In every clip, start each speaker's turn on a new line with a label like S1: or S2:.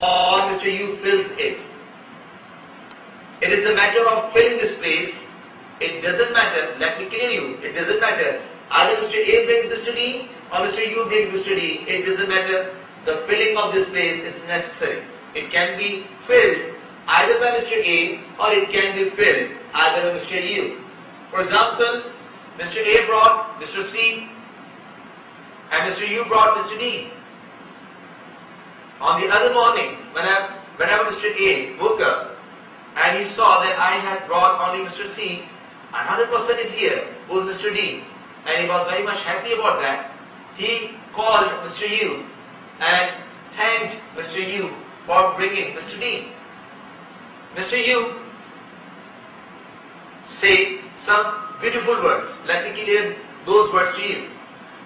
S1: or Mr. U fills it. It is a matter of filling this place. It doesn't matter, let me clear you, it doesn't matter. Either Mr. A brings Mr. D or Mr. U brings Mr. D. It doesn't matter. The filling of this place is necessary. It can be filled either by Mr. A or it can be filled either by Mr. U. For example, Mr. A brought Mr. C and Mr. U brought Mr. D. On the other morning, whenever Mr. A woke up and he saw that I had brought only Mr. C, another person is here, who is Mr. D, and he was very much happy about that. He called Mr. U and thanked Mr. U for bringing Mr. D. Mr. U said some beautiful words. Let me clear those words to you.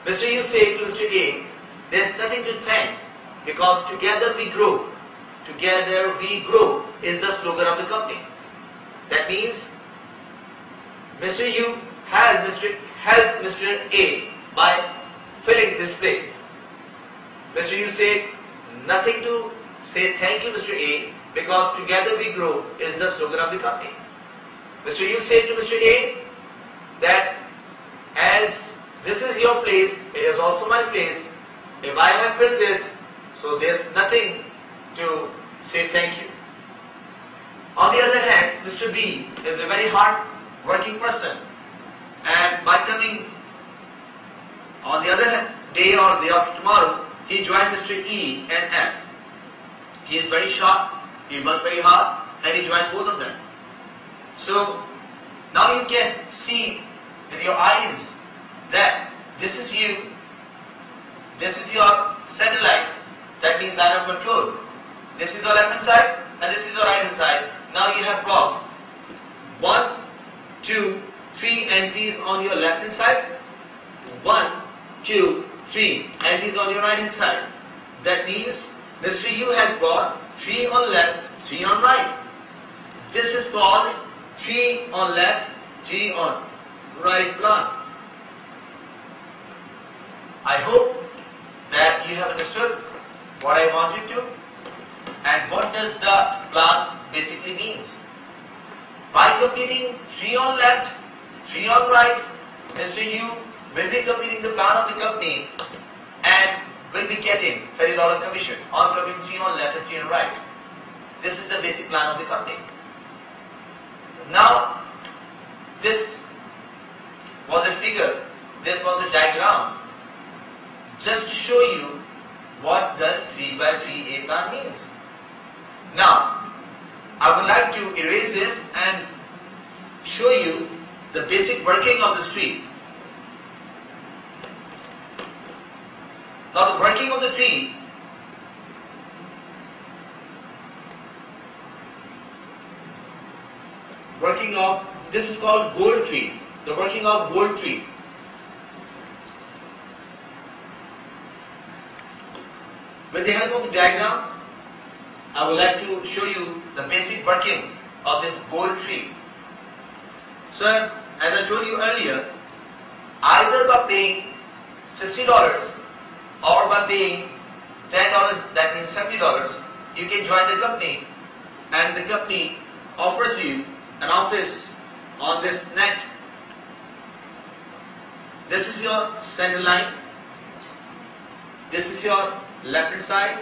S1: Mr. U said to Mr. A, there's nothing to thank because together we grow. Together we grow is the slogan of the company. That means Mr. U helped Mr. A by filling this place. Mr. U said, nothing to say thank you Mr. A because together we grow is the slogan of the company. Mr. U said to Mr. A that as this is your place, it is also my place. If I have filled this, so there's nothing to say thank you. On the other hand, Mr. B is a very hard working person, and by coming on the other day or day after tomorrow, he joined Mr. E and F. He is very sharp, he worked very hard, and he joined both of them. So now you can see with your eyes that this is you, this is your satellite, that means line of control. This is your left hand side and this is your right hand side. Now you have brought 1, 2, 3 entries on your left hand side, 1, 2, 3 entries on your right hand side. That means Mr. U has brought 3 on left, 3 on right. This is called 3 on left, 3 on right plan. I hope that you have understood what I wanted to and what does the plan basically means. By completing 3 on left, 3 on right, Mr. U will be completing the plan of the company and will be getting $30 commission on completing 3 on left and 3 on right. This is the basic plan of the company. Now, this was a figure, this was a diagram, just to show you what does 3 by 3A plan means. Now, I would like to erase this and show you the basic working of the tree. Now the working of the tree this is called gold tree, the working of gold tree. With the help of the diagram, I would like to show you the basic working of this gold tree. So, as I told you earlier, either by paying $60 or by paying $10, that means $70, you can join the company and the company offers you an office on this net. This is your center line, this is your left hand side,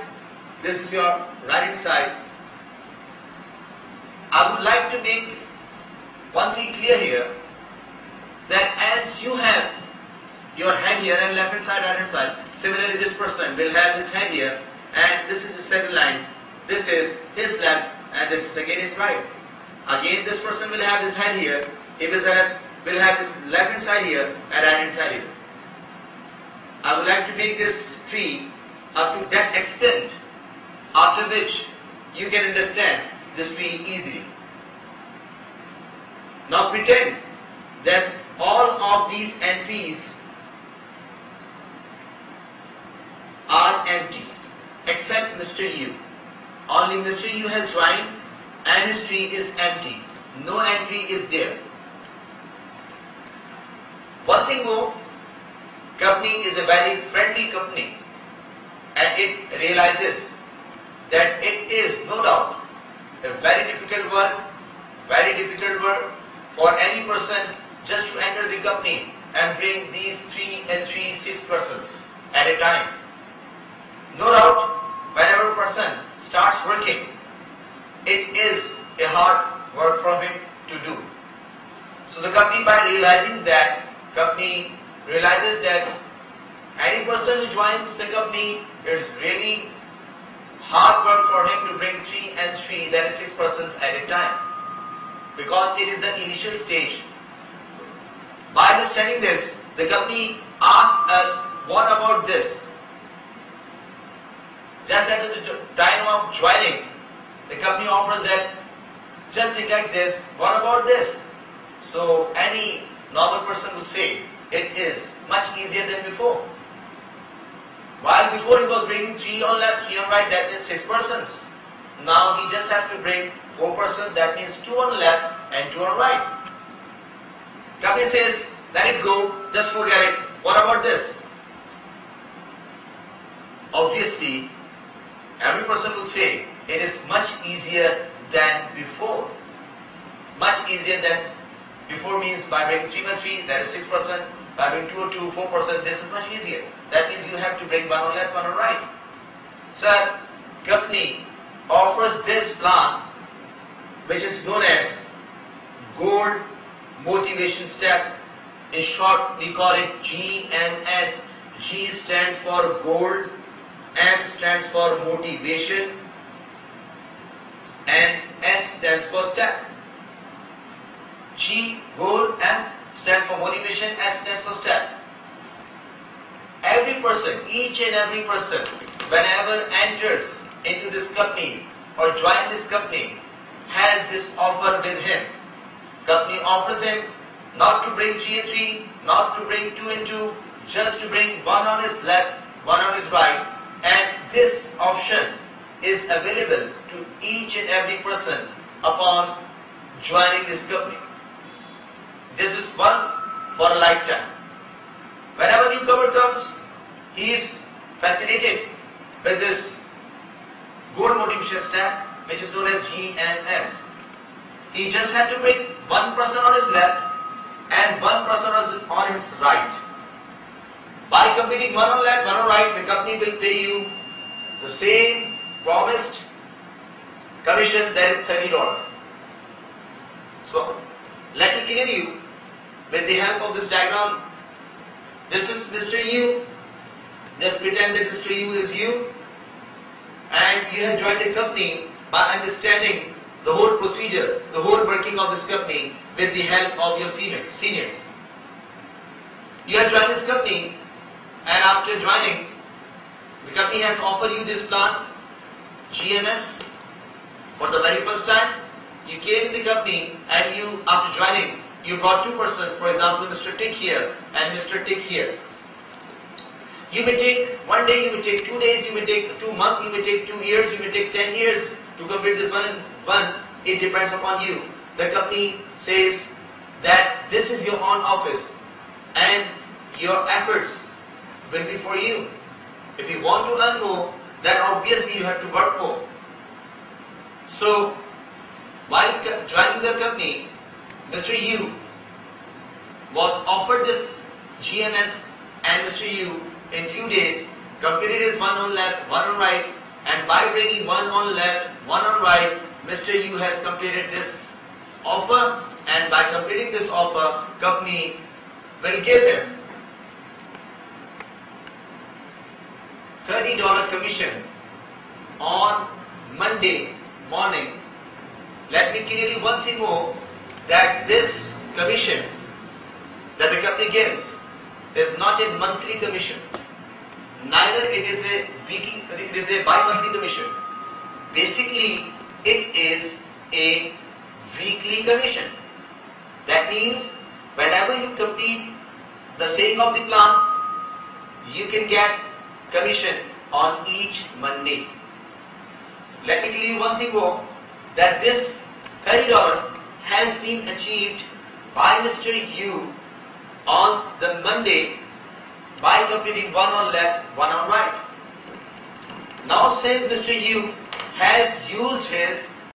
S1: this is your right hand side. I would like to make one thing clear here, that as you have your head here and left hand side, right hand side, similarly this person will have his head here and this is his center line, this is his left and this is again his right. Again this person will have his head here, he will have his left hand side here and right hand side here. I would like to make this tree up to that extent, after which you can understand this tree easily. Now pretend that all of these entries are empty except Mr. U. Only Mr. U has joined and his tree is empty. No entry is there. One thing more, company is a very friendly company and it realizes that it is no doubt a very difficult work for any person just to enter the company and bring these 6 persons at a time. No doubt, whenever a person starts working, it is a hard work for him to do. So the company, by realizes that any person who joins the company, it's really hard work for him to bring 3 and 3, that is 6 persons at a time, because it is the initial stage. By understanding this, the company asks us, what about this? Just at the time of joining, the company offers that, just neglect this, what about this? So any normal person would say, it is much easier than before. While before he was bringing 3 on left, 3 on right, that means 6 persons. Now he just has to bring 4 persons, that means 2 on left and 2 on right. Company says, let it go, just forget it. What about this? Obviously, every person will say, it is much easier than before. Much easier than before means by bringing 3 by 3, that is 6 persons. By bringing 2 or 2, 4 persons, this is much easier. That means you have to bring 1 on left, 1 on right. Sir, company offers this plan, which is known as Gold Motivation Step. In short, we call it GMS. G stands for Gold, M stands for Motivation, and S stands for Step. G, Gold, M stands for Motivation, S stands for Step. Every person, each and every person, whenever enters into this company or joins this company, has this offer with him. Company offers him not to bring 3 and 3, not to bring 2 and 2, just to bring 1 on his left, 1 on his right, and this option is available to each and every person upon joining this company. This is once for a lifetime. Whenever a newcomer comes, he is fascinated with this Gold Motivation Step, which is known as GMS. He just had to bring 1 person on his left and 1 person on his right. By completing 1 on left, 1 on right, the company will pay you the same promised commission, that is $30. So, let me clear you with the help of this diagram. This is Mr. U. Just pretend that Mr. U is you, and you have joined the company by understanding the whole procedure, the whole working of this company with the help of your seniors. You have joined this company, and after joining, the company has offered you this plan, GMS, for the very first time. You came in the company, and you, after joining, you brought 2 persons, for example, Mr. Tick here and Mr. Tick here. You may take 1 day, you may take 2 days, you may take 2 months, you may take 2 years, you may take 10 years to complete this one. It depends upon you. The company says that this is your own office and your efforts will be for you. If you want to earn more, then obviously you have to work more. So, while joining the company, Mr. U was offered this GMS, and Mr. U in few days completed his 1 on left, 1 on right, and by bringing 1 on left, 1 on right, Mr. U has completed this offer, and by completing this offer, company will give him $30 commission on Monday morning. Let me clear you one thing more, that this commission that the company gives is not a monthly commission, neither it is a weekly, it is a bi-monthly commission. Basically, it is a weekly commission. That means whenever you complete the saying of the plan, you can get commission on each Monday. Let me tell you one thing more, that this $30 has been achieved by Mr. U on the Monday by completing 1 on left, 1 on right. Now since Mr. U has used his